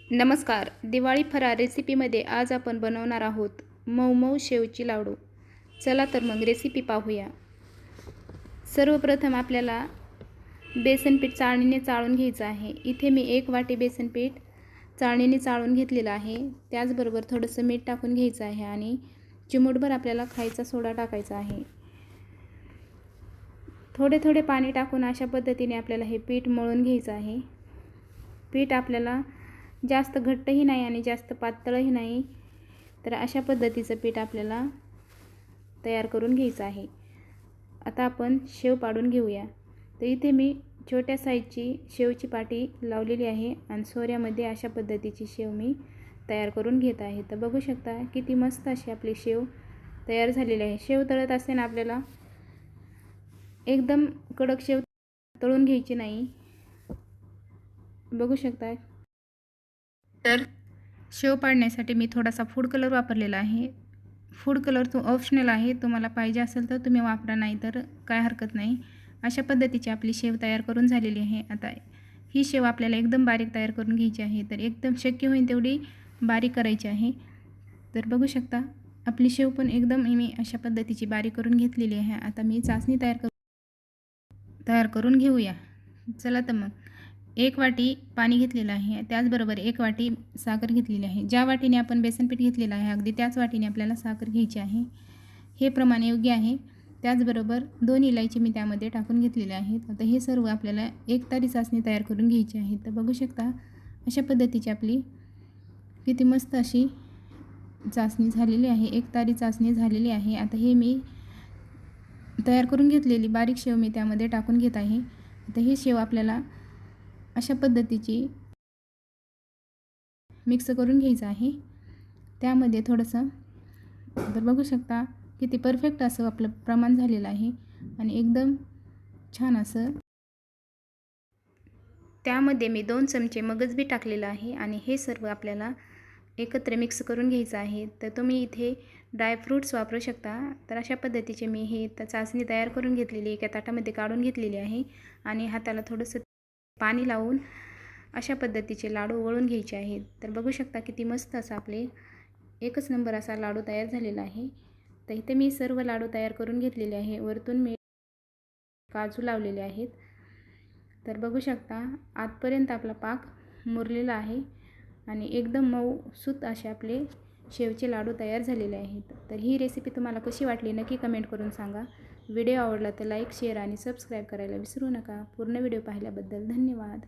नमस्कार. दिवाळी फराळ रेसिपीमध्ये आज आपण बनवणार आहोत मऊ मऊ शेवची लाडू. चला तर मग रेसिपी पाहूया. सर्वप्रथम आपल्याला बेसन पीठ चाळणीने चाळून घ्यायचं आहे. इथे मी 1 वाटी बेसन पीठ चाळणीने चाळून घेतलेलं आहे. त्याचबरोबर थोडंसं मीठ टाकून घ्यायचं आहे आणि चिमूटभर आपल्याला खायचा सोडा टाकायचा आहे. थोडे थोडे पाणी टाकून अशा पद्धतीने आपल्याला हे पीठ मळून घ्यायचं आहे. पीठ आपल्याला जास्त घट्टही नाही आणि जास्त पातळही नाही, तर अशा पद्धतीचं पीठ आपल्याला तयार करून घ्यायचं आहे. आता आपण शेव पाडून घेऊया. तर इथे मी छोट्या साईजची शेवची पाटी लावलेली आहे आणि सोऱ्यामध्ये अशा पद्धतीची शेव मी तयार करून घेत आहे. तर बघू शकता किती मस्त अशी आपली शेव तयार झालेली आहे. शेव तळत असताना आपल्याला एकदम कडक शेव तळून घ्यायची नाही. बघू शकता. तर शेव पाडण्यासाठी मी थोडासा फूड कलर वापरलेला आहे. फूड कलर तो ऑप्शनल आहे. तुम्हाला पाहिजे असेल तर तुम्ही वापरा, नाही तर काय हरकत नाही. अशा पद्धतीची आपली शेव तयार करून झालेली आहे. आता ही शेव आपल्याला एकदम बारीक तयार करून घ्यायची आहे. तर एकदम शक्य होईल तेवढी बारीक करायची आहे. तर बघू शकता आपली शेव पण एकदम मी अशा पद्धतीची बारीक करून घेतलेली आहे. आता मी चासणी तयार करून घेऊया. चला तर मग 1 वाटी पाणी घेतलेलं आहे. त्याचबरोबर 1 वाटी साखर घेतलेली आहे. ज्या वाटीने आपण बेसन पीठ घेतलेलं आहे अगदी त्याच वाटीने आपल्याला साखर घ्यायची आहे. हे प्रमाण योग्य आहे. त्याचबरोबर 2 इलायची मी त्यामध्ये टाकून घेतलेले आहेत. आता हे सर्व आपल्याला एकतारी चासणी तयार करून घ्यायची आहे. तर बघू शकता अशा पद्धतीची आपली किती मस्त अशी चासणी झालेली आहे. एकतारी चासणी झालेली आहे. आता हे मी तयार करून घेतलेली बारीक शेव मी त्यामध्ये टाकून घेत आहे. आता ही शेव आपल्याला अशा पद्धतीची मिक्स करून घ्यायचं आहे. त्यामध्ये थोडंसं, तर बघू शकता किती परफेक्ट असं आपलं प्रमाण झालेलं आहे आणि एकदम छान असं. त्यामध्ये मी 2 चमचे मगज बी टाकलेलं आहे आणि हे सर्व आपल्याला एकत्र मिक्स करून घ्यायचं आहे. तर तुम्ही इथे ड्रायफ्रूट्स वापरू शकता. तर अशा पद्धतीचे मी हे चासणी तयार करून घेतलेली एका ताटामध्ये काढून घेतलेली आहे आणि हाताला थोडंसं पाणी लावून अशा पद्धतीचे लाडू वळून घ्यायचे आहेत. तर बघू शकता किती मस्त असा आपले एकच नंबर असा लाडू तयार झालेला आहे. तर इथे मी सर्व लाडू तयार करून घेतलेले आहे. वरतून मी काजू लावलेले आहेत. तर बघू शकता आतपर्यंत आपला पाक मुरलेला आहे आणि एकदम मऊसूत असे आपले शेवचे लाडू तयार झालेले आहेत. तर ही रेसिपी तुम्हाला कशी वाटली नक्की कमेंट करून सांगा. व्हिडिओ आवडला तर लाईक, शेअर आणि सबस्क्राईब करायला विसरू नका. पूर्ण व्हिडिओ पाहिल्याबद्दल धन्यवाद.